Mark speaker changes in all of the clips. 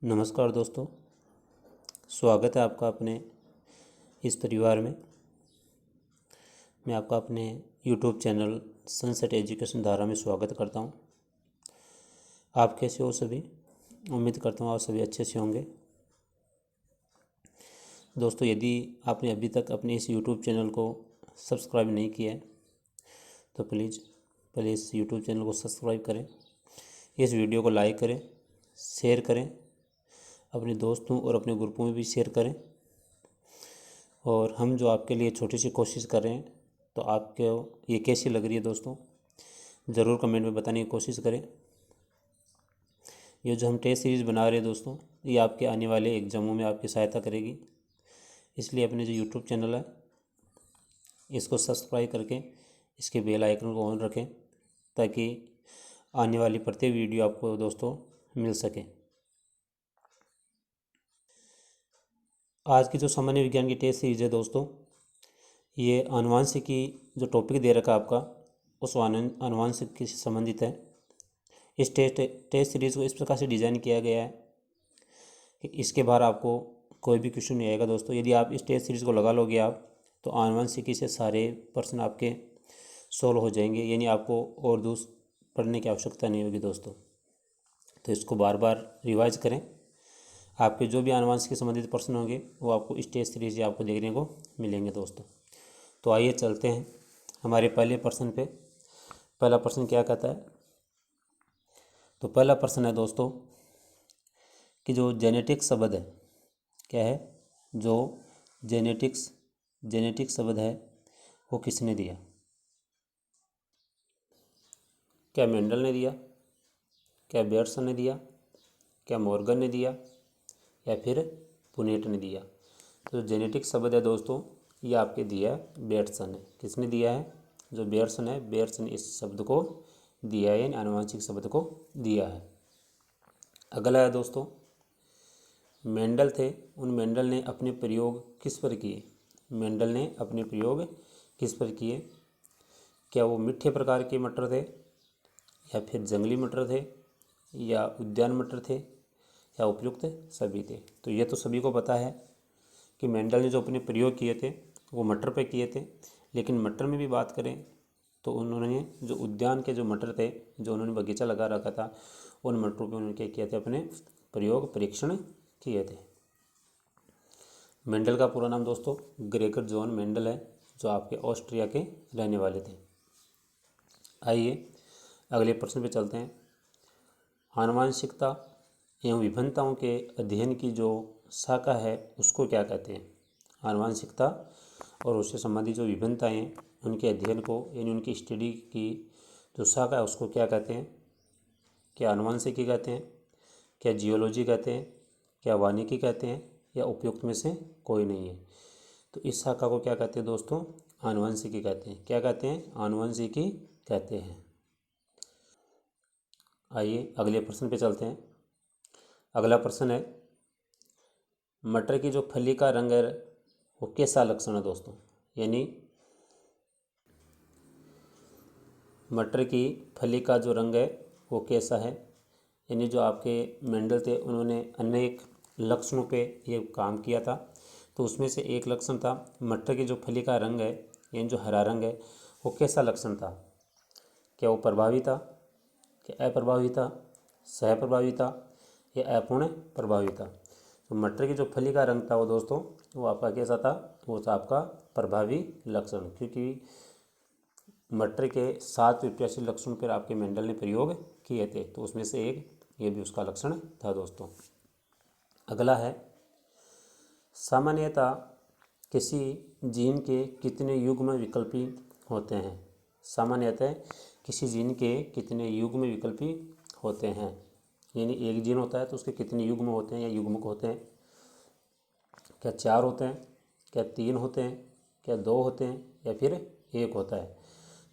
Speaker 1: नमस्कार दोस्तों, स्वागत है आपका अपने इस परिवार में। मैं आपका अपने YouTube चैनल सनसेट एजुकेशन धारा में स्वागत करता हूं। आप कैसे हो सभी? उम्मीद करता हूं आप सभी अच्छे से होंगे। दोस्तों, यदि आपने अभी तक अपने इस YouTube चैनल को सब्सक्राइब नहीं किया है तो प्लीज़ पहले इस YouTube चैनल को सब्सक्राइब करें, इस वीडियो को लाइक करें, शेयर करें, अपने दोस्तों और अपने ग्रुपों में भी शेयर करें। और हम जो आपके लिए छोटी सी कोशिश कर रहे हैं, तो आपको ये कैसी लग रही है दोस्तों, ज़रूर कमेंट में बताने की कोशिश करें। ये जो हम टेस्ट सीरीज़ बना रहे हैं दोस्तों, ये आपके आने वाले एग्ज़ामों में आपकी सहायता करेगी। इसलिए अपने जो यूट्यूब चैनल है इसको सब्सक्राइब करके इसके बेल आइकन को ऑन रखें, ताकि आने वाली प्रत्येक वीडियो आपको दोस्तों मिल सके। आज की जो सामान्य विज्ञान की टेस्ट सीरीज़ है दोस्तों, ये आनुवांशिकी जो टॉपिक दे रखा है आपका, उस आनुवांशिकी से संबंधित है। इस टेस्ट सीरीज़ को इस प्रकार से डिज़ाइन किया गया है कि इसके बाहर आपको कोई भी क्वेश्चन नहीं आएगा दोस्तों। यदि आप इस टेस्ट सीरीज़ को लगा लोगे आप, तो आनुवांशिकी से सारे प्रश्न आपके सॉल्व हो जाएंगे, यानी आपको और दूसरा पढ़ने की आवश्यकता नहीं होगी दोस्तों। तो इसको बार बार रिवाइज करें। आपके जो भी आनुवंशिक के संबंधित प्रश्न होंगे वो आपको इस टेस्ट सीरीज से आपको देखने को मिलेंगे दोस्तों। तो आइए चलते हैं हमारे पहले प्रश्न पे। पहला प्रश्न क्या कहता है? तो पहला प्रश्न है दोस्तों कि जो जेनेटिक शब्द है, क्या है? जो जेनेटिक शब्द है वो किसने दिया? क्या मेंडल ने दिया? क्या बेयर्सन ने दिया? क्या मॉर्गन ने दिया? या फिर पुनेट ने दिया? तो जेनेटिक शब्द है दोस्तों, ये आपके दिया बेयर्सन ने। किसने दिया है? जो बेयर्सन है, बेयर्सन इस शब्द को दिया है, यानी आनुवंशिक शब्द को दिया है। अगला है दोस्तों, मेंडल थे, उन मेंडल ने अपने प्रयोग किस पर किए? मेंडल ने अपने प्रयोग किस पर किए? क्या वो मीठे प्रकार के मटर थे, या फिर जंगली मटर थे, या उद्यान मटर थे, या उपयुक्त सभी थे? तो ये तो सभी को पता है कि मेंडल ने जो अपने प्रयोग किए थे वो मटर पे किए थे। लेकिन मटर में भी बात करें तो उन्होंने जो उद्यान के जो मटर थे, जो उन्होंने बगीचा लगा रखा था, उन मटरों पे उन्होंने क्या किए थे? अपने प्रयोग परीक्षण किए थे। मेंडल का पूरा नाम दोस्तों ग्रेगर जॉन मेंडल है, जो आपके ऑस्ट्रिया के रहने वाले थे। आइए अगले प्रश्न पे चलते हैं। आनुवंशिकता एवं विभिन्नताओं के अध्ययन की जो शाखा है उसको क्या कहते हैं? आनुवंशिकता और उससे संबंधित जो विभिन्नताएं हैं उनके अध्ययन को, यानी उनकी स्टडी की जो शाखा है उसको क्या कहते हैं? क्या आनुवंशिकी कहते हैं? क्या जियोलॉजी कहते हैं? क्या वानिकी कहते हैं? या उपयुक्त में से कोई नहीं है? तो इस शाखा को क्या कहते हैं दोस्तों? आनुवंशिकी कहते हैं। क्या कहते हैं? आनुवंशिकी कहते हैं। आइए अगले प्रश्न पे चलते हैं। अगला प्रश्न है, मटर की जो फली का रंग है वो कैसा लक्षण है दोस्तों? यानी मटर की फली का जो रंग है वो कैसा है? यानी जो आपके मेंडल थे उन्होंने अनेक लक्षणों पे ये काम किया था। तो उसमें से एक लक्षण था मटर की जो फली का रंग है, यानी जो हरा रंग है, वो कैसा लक्षण था? क्या वो प्रभावी था, क्या अप्रभावी था, सहप्रभावी था, या अपूर्ण प्रभावी था? तो मटर की जो फली का रंग था वो दोस्तों वो आपका कैसा था? वो था आपका प्रभावी लक्षण, क्योंकि मटर के 7 प्रत्याशी लक्षणों पर आपके मेंडल ने प्रयोग किए थे, तो उसमें से एक ये भी उसका लक्षण था दोस्तों। अगला है, सामान्यतः किसी जीन के कितने युग्म विकल्पी होते हैं? सामान्यतः किसी जीन के कितने युग्म विकल्पी होते हैं? यानी एक जीन होता है तो उसके कितने युग्म होते हैं या युग्मक होते हैं? क्या 4 होते हैं, क्या 3 होते हैं, क्या 2 होते हैं, या फिर 1 होता है?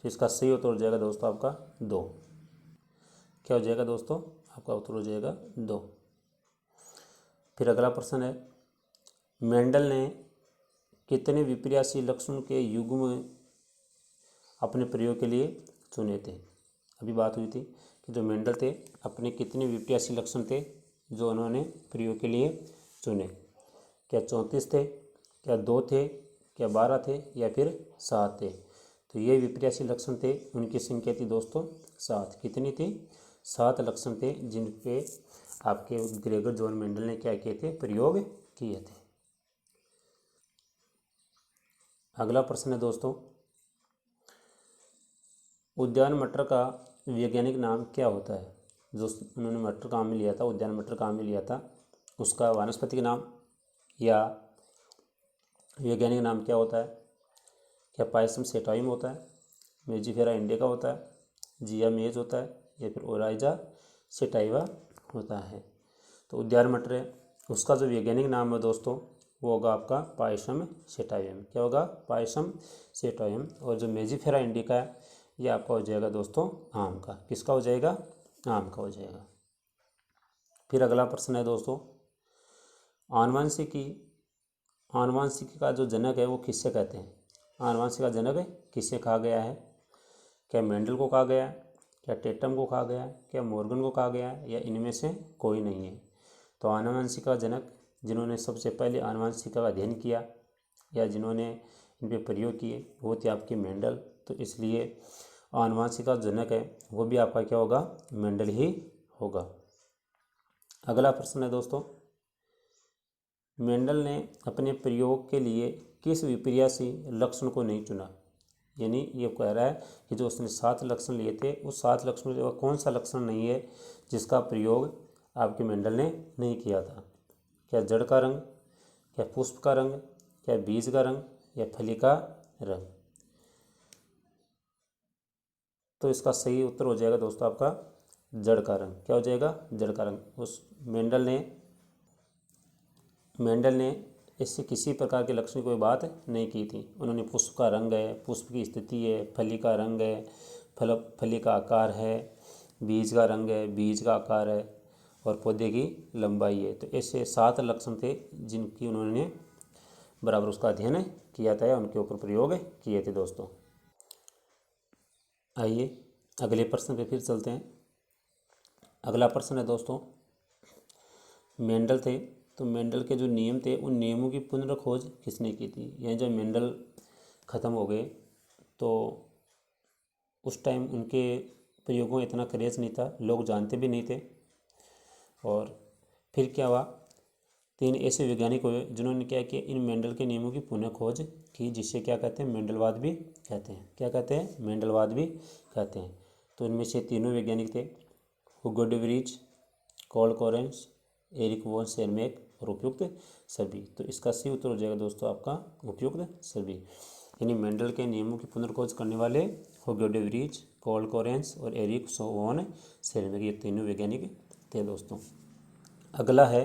Speaker 1: तो इसका सही उत्तर हो जाएगा दोस्तों आपका 2। क्या हो जाएगा दोस्तों? आपका उत्तर हो जाएगा 2। फिर अगला प्रश्न है, मेंडल ने कितने विपर्यासी लक्षण के युग्म अपने प्रयोग के लिए चुने थे? अभी बात हुई थी कि जो मेंडल थे अपने कितने विपर्यासी लक्षण थे जो उन्होंने प्रयोग के लिए चुने। क्या 34 थे, क्या 2 थे, क्या 12 थे या फिर 7 थे? तो ये विपर्यासी लक्षण थे, उनकी संख्या थी दोस्तों 7। कितनी थी? 7 लक्षण थे जिन पे आपके ग्रेगर जॉन मेंडल ने क्या किए थे? प्रयोग किए थे। अगला प्रश्न है दोस्तों, उद्यान मटर का वैज्ञानिक नाम क्या होता है? जो उन्होंने मटर काम में लिया था, उद्यान मटर काम में लिया था, उसका वानस्पतिक नाम या वैज्ञानिक नाम क्या होता है? क्या पायसम सेटाइम होता है, मेजिफेरा इंडिका होता है, जिया मेज होता है या फिर ओराइजा सेटाइवा होता है? तो उद्यान मटर है, उसका जो वैज्ञानिक नाम है दोस्तों वो होगा आपका पायसम सेटाइम। क्या होगा? पायसम सेटाइम। और जो मेजिफेरा इंडिका है ये आपका हो जाएगा दोस्तों आम का। किसका हो जाएगा? आम का हो जाएगा। फिर अगला प्रश्न है दोस्तों, आनुवंशिकी का जो जनक है वो किससे कहते हैं? आनुवंशिक का जनक किससे कहा गया है? क्या मेंडल को कहा गया है, क्या टेटम को कहा गया है, क्या मॉर्गन को कहा गया है या इनमें से कोई नहीं है? तो आनुवंशिक का जनक जिन्होंने सबसे पहले आनुवंशिका का अध्ययन किया या जिन्होंने इन पर प्रयोग किए वो थे आपके मेंडल। तो इसलिए आनुवंशिक का जनक है वो भी आपका क्या होगा? मेंडल ही होगा। अगला प्रश्न है दोस्तों, मेंडल ने अपने प्रयोग के लिए किस विपर्यासी लक्षण को नहीं चुना? यानी ये कह रहा है कि जो उसने 7 लक्षण लिए थे उस 7 लक्षण में कौन सा लक्षण नहीं है जिसका प्रयोग आपके मेंडल ने नहीं किया था? क्या जड़ का रंग, क्या पुष्प का रंग, क्या बीज का रंग या फली का रंग? तो इसका सही उत्तर हो जाएगा दोस्तों आपका जड़ का रंग। क्या हो जाएगा? जड़ का रंग। उस मेंडल ने इससे किसी प्रकार के लक्षण की कोई बात नहीं की थी। उन्होंने पुष्प का रंग है, पुष्प की स्थिति है, फली का रंग है, फली का आकार है, बीज का रंग है, बीज का आकार है और पौधे की लंबाई है। तो ऐसे 7 लक्षण थे जिनकी उन्होंने बराबर उसका अध्ययन किया था या उनके ऊपर प्रयोग किए थे दोस्तों। आइए अगले प्रश्न पे फिर चलते हैं। अगला प्रश्न है दोस्तों, मेंडल थे तो मेंडल के जो नियम थे उन नियमों की पुनर्खोज किसने की थी? यानी जब मेंडल ख़त्म हो गए तो उस टाइम उनके प्रयोगों में इतना क्रेज़ नहीं था, लोग जानते भी नहीं थे। और फिर क्या हुआ, 3 ऐसे वैज्ञानिक हुए जिन्होंने क्या किया, इन मेंडल के नियमों की पुनः खोज की, जिससे क्या कहते हैं? मेंडलवाद भी कहते हैं। क्या कहते हैं? मेंडलवाद भी कहते हैं। तो इनमें से तीनों वैज्ञानिक थे, Hugo de Vries, Karl Lorentz, Erich von Tschermak और उपयुक्त सभी। तो इसका सही उत्तर हो जाएगा दोस्तों आपका उपयुक्त सभी। यानी मेंडल के नियमों की पुनर्खोज करने वाले हुगो डे व्रीज, कार्ल लोरेंत्ज और एरिक वॉन शेरमैक, ये तीनों वैज्ञानिक थे दोस्तों। अगला है,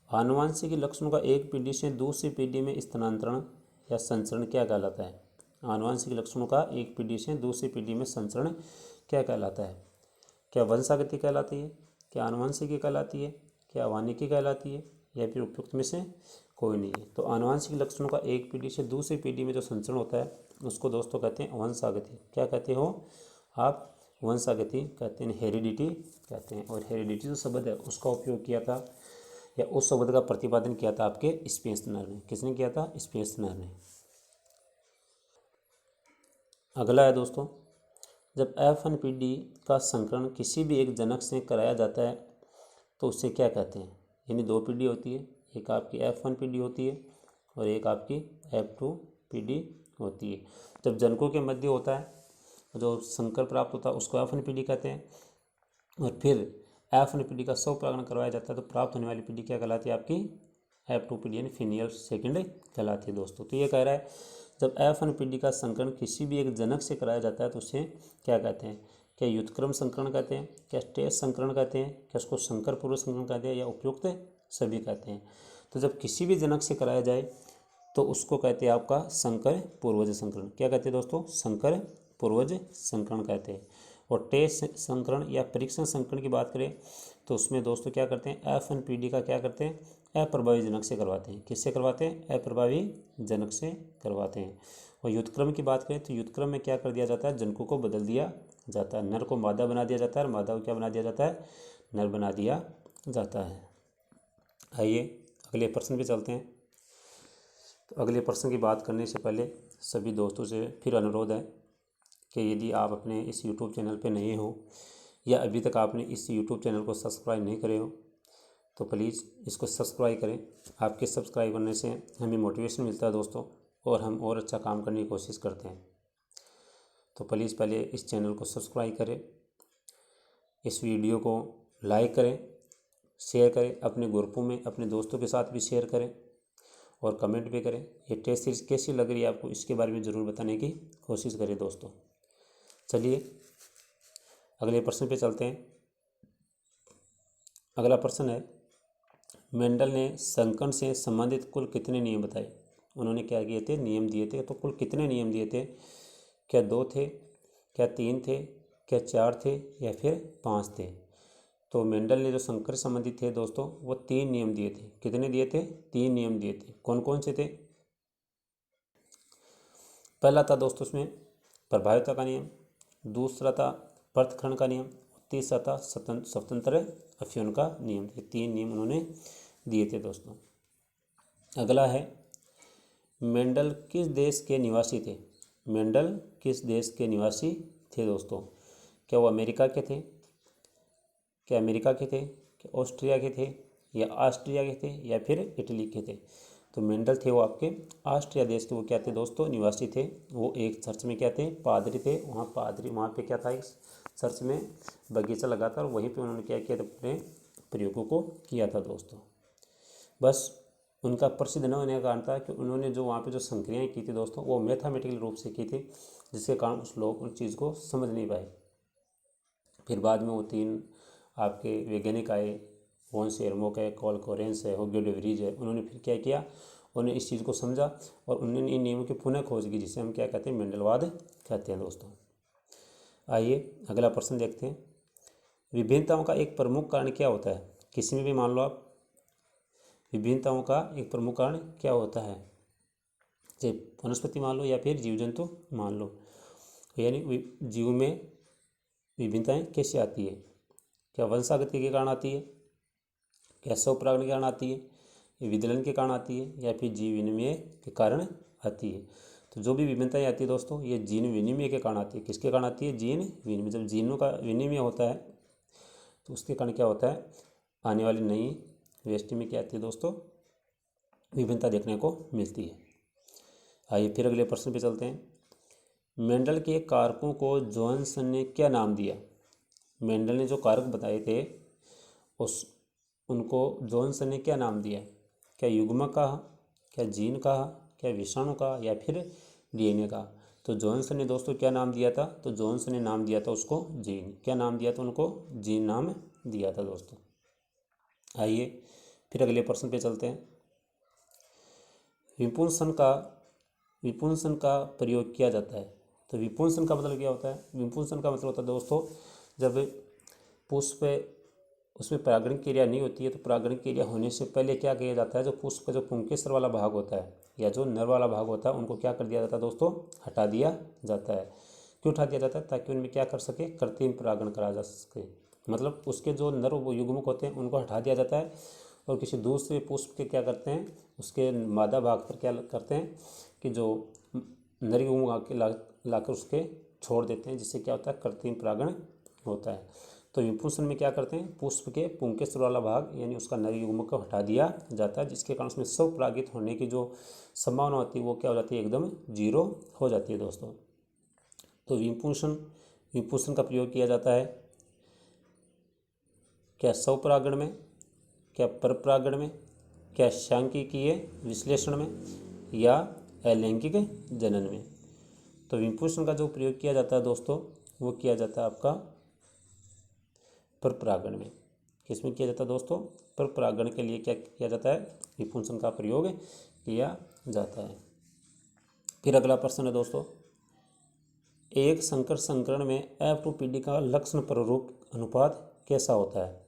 Speaker 1: आनुवंशिक लक्षणों का एक पीढ़ी से दूसरी पीढ़ी में स्थानांतरण या संचरण क्या कहलाता है? आनुवंशिक लक्षणों का एक पीढ़ी से दूसरी पीढ़ी में संचरण क्या कहलाता है? क्या वंशागति कहलाती है, क्या आनुवंशिकी कहलाती है, क्या वानिकी कहलाती है या फिर उपयुक्त में से कोई नहीं है? तो आनुवंशिक लक्षणों का एक पीढ़ी से दूसरी पीढ़ी में जो संचरण होता है उसको दोस्तों कहते हैं वंशागति। क्या कहते हो आप? वंशागति कहते हैं, हेरिडिटी कहते हैं। और हेरिडिटी जो शब्द है उसका उपयोग किया था या उस शब्द का प्रतिपादन किया था आपके स्पेंसर ने। किसने किया था? स्पेंसर ने। अगला है दोस्तों, जब F1PD का संकरण किसी भी एक जनक से कराया जाता है तो उसे क्या कहते हैं? यानी 2 पीढ़ी होती है, एक आपकी F1PD होती है और एक आपकी F2PD होती है। जब जनकों के मध्य होता है जो संकर प्राप्त होता है उसको F1PD कहते हैं। और फिर F1PD का स्वपरागण करवाया जाता है तो प्राप्त होने वाली पीढ़ी क्या कहलाती है? आपकी F2PD यानी फीनियल सेकेंड कहलाती है दोस्तों। तो ये कह रहा है जब F1PD का संकरण किसी भी एक जनक से कराया जाता है तो उसे क्या कहते हैं? क्या युद्धक्रम संकरण कहते हैं, क्या टेस्ट संकरण कहते हैं, क्या उसको संकर पूर्व संकरण कहते हैं या उपयुक्त सभी कहते हैं? तो जब किसी भी जनक से कराया जाए तो उसको कहते हैं आपका संकर पूर्वज संकरण। क्या कहते हैं दोस्तों? संकर पूर्वज संकरण कहते हैं। और टेस्ट संकरण या परीक्षण संकरण की बात करें तो उसमें दोस्तों क्या करते हैं? F1PD का क्या करते हैं? अप्रभावी जनक से करवाते हैं। किससे करवाते हैं? अप्रभावी जनक से करवाते हैं। और युद्धक्रम की बात करें तो युद्धक्रम में क्या कर दिया जाता है? जनकों को बदल दिया जाता है। नर को मादा बना दिया जाता है और मादा को क्या बना दिया जाता है? नर बना दिया जाता है। आइए अगले प्रश्न पे चलते हैं। तो अगले प्रश्न की बात करने से पहले सभी दोस्तों से फिर अनुरोध है कि यदि आप अपने इस यूट्यूब चैनल पे नए हो या अभी तक आपने इस यूट्यूब चैनल को सब्सक्राइब नहीं करे हो तो प्लीज़ इसको सब्सक्राइब करें। आपके सब्सक्राइब करने से हमें मोटिवेशन मिलता है दोस्तों, और हम और अच्छा काम करने की कोशिश करते हैं। तो प्लीज़ पहले इस चैनल को सब्सक्राइब करें, इस वीडियो को लाइक करें, शेयर करें, अपने ग्रुपों में अपने दोस्तों के साथ भी शेयर करें और कमेंट भी करें। ये टेस्ट सीरीज़ कैसी लग रही है आपको, इसके बारे में ज़रूर बताने की कोशिश करें दोस्तों। चलिए अगले प्रश्न पे चलते हैं। अगला प्रश्न है, मेंडल ने संकर्ण से संबंधित कुल कितने नियम बताए। उन्होंने क्या किए थे, नियम दिए थे। तो कुल कितने नियम दिए थे? क्या 2 थे, क्या 3 थे, क्या 4 थे या फिर 5 थे? तो मेंडल ने जो संकर संबंधित थे दोस्तों वो 3 नियम दिए थे। कितने दिए थे? 3 नियम दिए थे। कौन कौन से थे? पहला था दोस्तों उसमें प्रभाविता का नियम, दूसरा था पृथक्करण का नियम, तीसरा था स्वतंत्र अवयवन का नियम। ये 3 नियम उन्होंने दिए थे दोस्तों। अगला है, मेंडल किस देश के निवासी थे? मेंडल किस देश के निवासी थे दोस्तों? क्या वो अमेरिका के थे, क्या अमेरिका के थे, क्या ऑस्ट्रिया के थे, या ऑस्ट्रिया के थे, या फिर इटली के थे? तो मेंडल थे वो आपके ऑस्ट्रिया देश के वो क्या थे दोस्तों, निवासी थे। वो एक चर्च में क्या थे, पादरी थे। वहाँ पे क्या था, इस चर्च में बगीचा लगा था और वहीं पे उन्होंने क्या किया था, अपने प्रयोगों को किया था दोस्तों। बस उनका प्रसिद्ध न होने का कारण था कि उन्होंने जो वहाँ पे जो संक्रियाएँ की थी दोस्तों वो मैथमेटिकल रूप से की थी, जिसके कारण उस लोग उन चीज़ को समझ नहीं पाए। फिर बाद में वो 3 आपके वैज्ञानिक आए, वॉन सेरमोक है, कॉल कोरेंस है, होग्यो डे व्रीज है। उन्होंने फिर क्या किया, उन्होंने इस चीज़ को समझा और उन्होंने इन नियमों की पुनः खोज की, जिसे हम क्या कहते हैं, मेंडलवाद कहते हैं दोस्तों। आइए अगला प्रश्न देखते हैं। विभिन्नताओं का एक प्रमुख कारण क्या होता है? किसी में भी मान लो आप, विभिन्नताओं का एक प्रमुख कारण क्या होता है? चाहे वनस्पति मान लो या फिर जीव जंतु मान लो, यानी जीव में विभिन्नताएं कैसे आती है? क्या वंशागति के कारण आती है, क्या स्वपरागण के कारण आती है, या विदलन के कारण आती है, या फिर जीव विनिमय के कारण आती है? तो जो भी विभिन्नताएं आती है दोस्तों ये जीन विनिमय के कारण आती है। किसके कारण आती है? जीन विनिमय। जब जीनों का विनिमय होता है तो उसके कारण क्या होता है, आने वाली नई व्यष्टि में क्या आती है दोस्तों, विभिन्नता देखने को मिलती है। आइए फिर अगले प्रश्न पे चलते हैं। मेंडल के कारकों को जॉनसन ने क्या नाम दिया? मेंडल ने जो कारक बताए थे उस उनको जॉनसन ने क्या नाम दिया? क्या युग्मक कहा, क्या जीन कहा, क्या विषाणु कहा, या फिर डीएनए कहा? तो जॉनसन ने दोस्तों क्या नाम दिया था? तो जॉनसन ने नाम दिया था उसको जीन। क्या नाम दिया था उनको? जीन नाम दिया था दोस्तों। आइए फिर अगले प्रश्न पे चलते हैं। विपुंसन का प्रयोग किया जाता है। तो विपुंसन का मतलब क्या होता है? विपुंसन का मतलब होता है दोस्तों जब पुष्प उसमें परागण क्रिया नहीं होती है तो परागण क्रिया होने से पहले क्या किया जाता है, जो पुष्प का जो पुंकेसर वाला भाग होता है या जो नर वाला भाग होता है उनको क्या कर दिया जाता है दोस्तों, हटा दिया जाता है। क्यों हटा दिया जाता है? ताकि उनमें क्या कर सके, कृत्रिम परागण करा जा सके। मतलब उसके जो नर वो युग्मक होते हैं उनको हटा दिया जाता है और किसी दूसरे पुष्प के क्या करते हैं, उसके मादा भाग पर क्या करते हैं कि जो नर युग्मक लाकर उसके छोड़ देते हैं, जिससे क्या होता है, कृत्रिम परागण होता है। तो विपुंसन में क्या करते हैं, पुष्प के पुंकेसर वाला भाग यानी उसका नर युग्मक को हटा दिया जाता है, जिसके कारण उसमें स्वपरागित होने की जो संभावना होती है वो क्या हो जाती है, एकदम 0 हो जाती है दोस्तों। तो विपुंसन का प्रयोग किया जाता है क्या स्वपरागण में, क्या परपरागण में, क्या सांख्यिकीय विश्लेषण में, या अलैंगिक जनन में? तो विपुंसन का जो प्रयोग किया जाता है दोस्तों वो किया जाता है आपका परपरागण में। किसमें किया जाता है दोस्तों? परपरागण के लिए क्या किया जाता है, विपुंसन का प्रयोग किया जाता है। फिर अगला प्रश्न है दोस्तों, एक संकर संकरण में F2PD का लक्षण प्ररूप अनुपात कैसा होता है?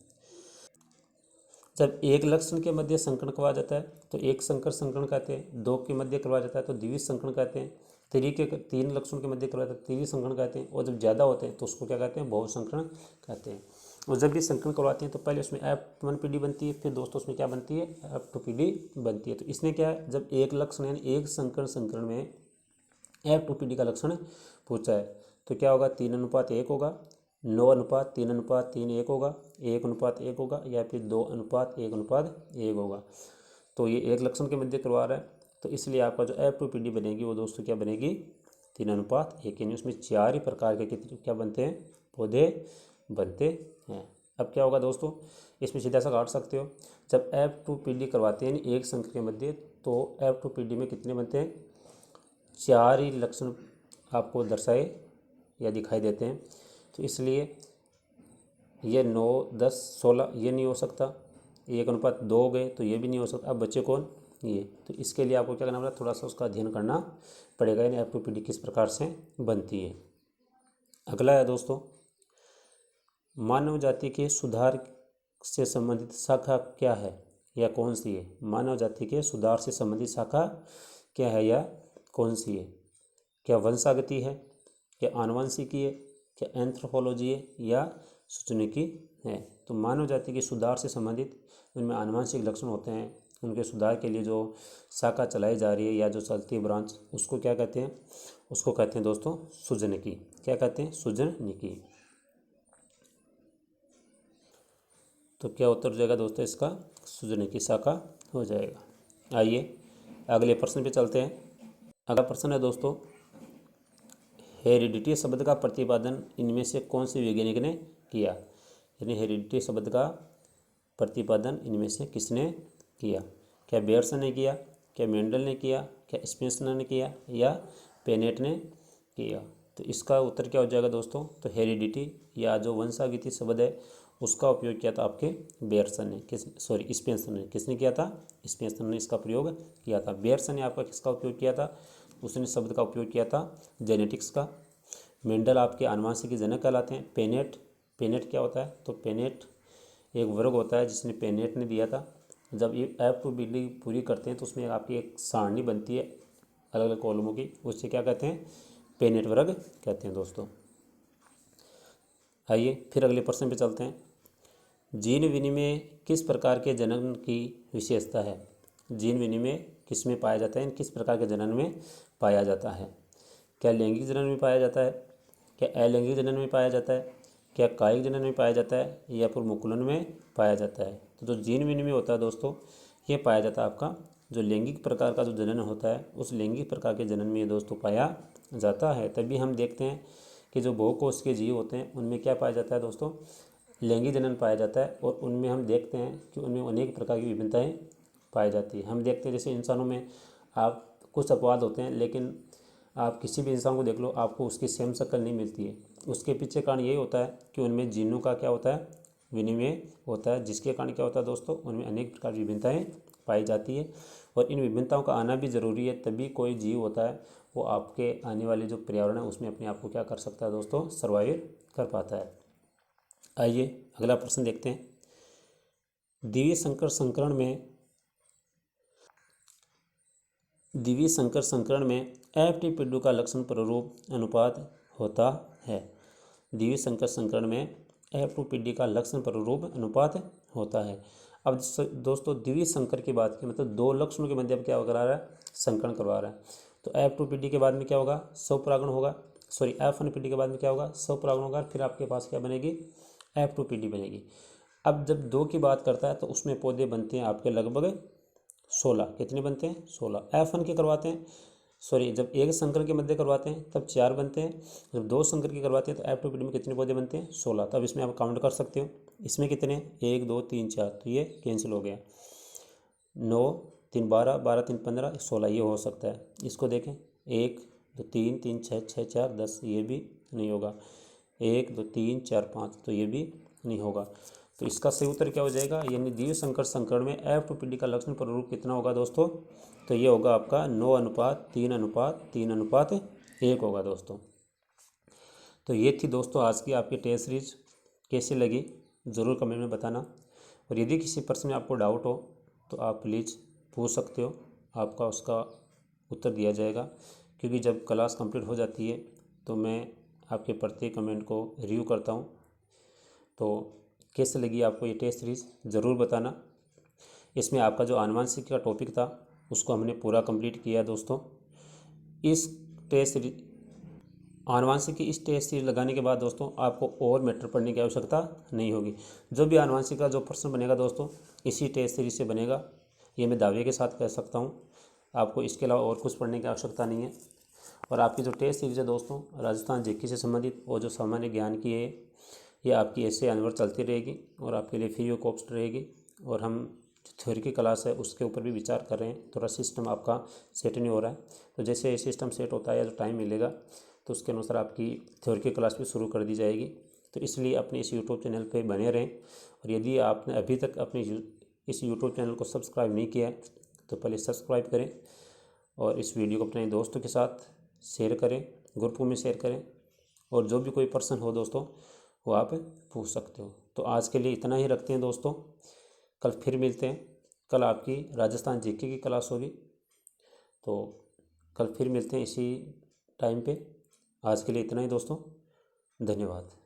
Speaker 1: जब एक लक्षण के मध्य संकरण करवाया जाता है तो एक संकर संकरण कहते हैं, 2 के मध्य करवाया जाता है तो द्विविध संकरण कहते हैं, 3 लक्षण के मध्य करवाया जाता है त्रिविध संकरण कहते हैं, और जब ज़्यादा होते हैं तो उसको क्या कहते हैं, बहुसंकरण कहते हैं। और जब भी संकलन करवाते हैं तो पहले उसमें F1PD बनती है, फिर दोस्तों उसमें क्या बनती है, F2PD बनती है। तो इसने क्या है, जब एक लक्षण यानी एक संकरण में F2PD का लक्षण पूछा है तो क्या होगा, 3:1 होगा, 9:3:3 1 होगा, 1:1 होगा, या फिर 2:1:1 होगा। तो ये एक लक्षण के मध्य करवा रहा है, तो इसलिए आपका जो F2PD बनेगी वो दोस्तों क्या बनेगी, 3:1, यानी उसमें 4 ही प्रकार के कितने क्या बनते हैं, पौधे बनते हैं। अब क्या होगा दोस्तों, इसमें सीधा सा काट सकते हो, जब F2PD करवाते हैं एक संकर के मध्य तो F2PD में कितने बनते हैं, 4 ही लक्षण आपको दर्शाए या दिखाई देते हैं। तो इसलिए ये 9, 10, 16 ये नहीं हो सकता, 1:2 हो गए तो ये भी नहीं हो सकता। अब बच्चे कौन, ये। तो इसके लिए आपको क्या करना पड़ेगा, थोड़ा सा उसका अध्ययन करना पड़ेगा, यानी F2PD किस प्रकार से बनती है। अगला है दोस्तों, मानव जाति के सुधार से संबंधित शाखा क्या है या कौन सी है। मानव जाति के सुधार से संबंधित शाखा क्या है या कौन सी है। क्या वंशागति है, क्या आनुवंशिकी है, क्या एंथ्रोपोलॉजी है, या सूचनिकी है। तो मानव जाति के सुधार से संबंधित उनमें आनुवंशिक लक्षण होते हैं, उनके सुधार के लिए जो शाखा चलाई जा रही है या जो चलती है ब्रांच, उसको क्या कहते हैं, उसको कहते हैं दोस्तों सूजनिकी। क्या कहते हैं, सूजनिकी। तो क्या उत्तर हो जाएगा दोस्तों इसका, सूजनिकी शाखा हो जाएगा। आइए अगले प्रश्न पे चलते हैं। अगला प्रश्न है दोस्तों, हेरिडिटी शब्द का प्रतिपादन इनमें से कौन से वैज्ञानिक ने किया। यानी हेरिडिटी शब्द का प्रतिपादन इनमें से किसने किया। क्या बेयर्सन ने किया, क्या मेंडल ने किया, क्या स्पेंसर ने किया, या पेनेट ने किया। तो इसका उत्तर क्या हो जाएगा दोस्तों, तो हेरिडिटी या जो वंशागति शब्द है उसका उपयोग किया था आपके बेयर्सन ने, स्पेंसर ने। किसने किया था, स्पेंसर ने इसका प्रयोग किया था। बेयर्सन ने आपका किसका उपयोग किया था, उसने शब्द का उपयोग किया था जेनेटिक्स का। मेंडल आपके आनुवंशिकी जनक कहलाते हैं। पेनेट क्या होता है, तो पेनेट एक वर्ग होता है जिसने पेनेट ने दिया था। जब ये F2PD पूरी करते हैं तो उसमें आपकी एक सारणी बनती है अलग अलग कॉलमों की, उससे क्या कहते हैं, पेनेट वर्ग कहते हैं दोस्तों। आइए फिर अगले प्रश्न पे चलते हैं। जीन विनिमय किस प्रकार के जनन की विशेषता है। जीन विनिमय किस में पाया जाता है, किस प्रकार के जनन में पाया जाता है। क्या लैंगिक जनन में पाया जाता है, क्या अलैंगिक जनन में पाया जाता है, क्या कायिक जनन में पाया जाता है, या फिर मुकुलन में पाया जाता है। तो जो जीन विनिमय होता है दोस्तों, ये पाया जाता है आपका जो लैंगिक प्रकार का जो जनन होता है, उस लैंगिक प्रकार के जनन में ये दोस्तों पाया जाता है। तभी हम देखते हैं कि जो बहुकोष के जीव होते हैं उनमें क्या पाया जाता है दोस्तों, लैंगिक जनन पाया जाता है। और उनमें हम देखते हैं कि उनमें अनेक प्रकार की विभिन्नताएं पाई जाती है। हम देखते हैं जैसे इंसानों में आप कुछ अपवाद होते हैं, लेकिन आप किसी भी इंसान को देख लो आपको उसकी सेम शक्ल नहीं मिलती है। उसके पीछे कारण यही होता है कि उनमें जीनों का क्या होता है, विनिमय होता है, जिसके कारण क्या होता है दोस्तों, उनमें अनेक प्रकार की विभिन्नताएं पाई जाती है। और इन विभिन्नताओं का आना भी ज़रूरी है, तभी कोई जीव होता है वो आपके आने वाले जो पर्यावरण है उसमें अपने आप को क्या कर सकता है दोस्तों, सर्वाइव कर पाता है। आइए अगला प्रश्न देखते हैं। द्वितीय संकरण में F2PD का लक्षण प्ररूप अनुपात होता है। द्वितीय संकरण में F2PD का लक्षण प्ररूप अनुपात होता है। अब दोस्तों द्वितीय संकर की बात की, मतलब दो लक्षणों के मध्य क्या करा रहा है, संकरण करवा रहा है। तो F2PD के बाद में क्या होगा, स्वपरागण होगा। F1PD के बाद में क्या होगा, स्वपरागण होगा। फिर आपके पास क्या बनेगी, F2PD बनेगी। अब जब दो की बात करता है तो उसमें पौधे बनते हैं आपके लगभग 16। कितने बनते हैं, 16। F1 के करवाते हैं, जब एक संकर के मध्य करवाते हैं तब 4 बनते हैं। जब दो संकर के करवाते हैं तो F2PD में कितने पौधे बनते हैं, 16। तब इसमें आप काउंट कर सकते हो, इसमें कितने, 1 2 3 4, तो ये कैंसिल हो गया। 9 3 12, 12 3 15, 16 ये हो सकता है। इसको देखें, 1 2 3 3 6 6 4 10, ये भी नहीं होगा। 1 2 3 4 5, तो ये भी नहीं होगा। तो इसका सही उत्तर क्या हो जाएगा, यानी द्वितीय संकर संकरण में F2PD का लक्षण प्ररूप कितना होगा दोस्तों, तो ये होगा आपका 9:3:3:1 होगा दोस्तों। तो ये थी दोस्तों आज की आपकी टेस्ट सीरीज। कैसी लगी ज़रूर कमेंट में बताना। और यदि किसी प्रश्न में आपको डाउट हो तो आप प्लीज़ पूछ सकते हो, आपका उसका उत्तर दिया जाएगा। क्योंकि जब क्लास कंप्लीट हो जाती है तो मैं आपके प्रत्येक कमेंट को रिव्यू करता हूँ। तो कैसे लगी आपको ये टेस्ट सीरीज़ ज़रूर बताना। इसमें आपका जो आनुवंशिक का टॉपिक था उसको हमने पूरा कंप्लीट किया है दोस्तों। इस टेस्ट सीरीज आनुवंशिक की इस टेस्ट सीरीज लगाने के बाद दोस्तों आपको और मैटर पढ़ने की आवश्यकता नहीं होगी। जो भी आनुवंशिक का जो प्रश्न बनेगा दोस्तों इसी टेस्ट सीरीज से बनेगा, ये मैं दावे के साथ कह सकता हूँ। आपको इसके अलावा और कुछ पढ़ने की आवश्यकता नहीं है। और आपकी जो टेस्ट सीरीज है दोस्तों राजस्थान जीके से संबंधित और जो सामान्य ज्ञान की है ये आपकी ऐसे अनवर चलती रहेगी और आपके लिए फ्री ऑफ कॉस्ट रहेगी। और हम थ्योरी की क्लास है उसके ऊपर भी विचार कर रहे हैं, थोड़ा सिस्टम आपका सेट नहीं हो रहा है। तो जैसे ये सिस्टम सेट होता है या जो टाइम मिलेगा तो उसके अनुसार आपकी थ्योरी की क्लास भी शुरू कर दी जाएगी। तो इसलिए अपने इस यूट्यूब चैनल पे बने रहें। और यदि आपने अभी तक अपने इस यूट्यूब चैनल को सब्सक्राइब नहीं किया है तो पहले सब्सक्राइब करें और इस वीडियो को अपने दोस्तों के साथ शेयर करें, ग्रुपों में शेयर करें। और जो भी कोई पर्सन हो दोस्तों वो आप पूछ सकते हो। तो आज के लिए इतना ही रखते हैं दोस्तों, कल फिर मिलते हैं। कल आपकी राजस्थान जीके की क्लास होगी, तो कल फिर मिलते हैं इसी टाइम पे। आज के लिए इतना ही दोस्तों, धन्यवाद।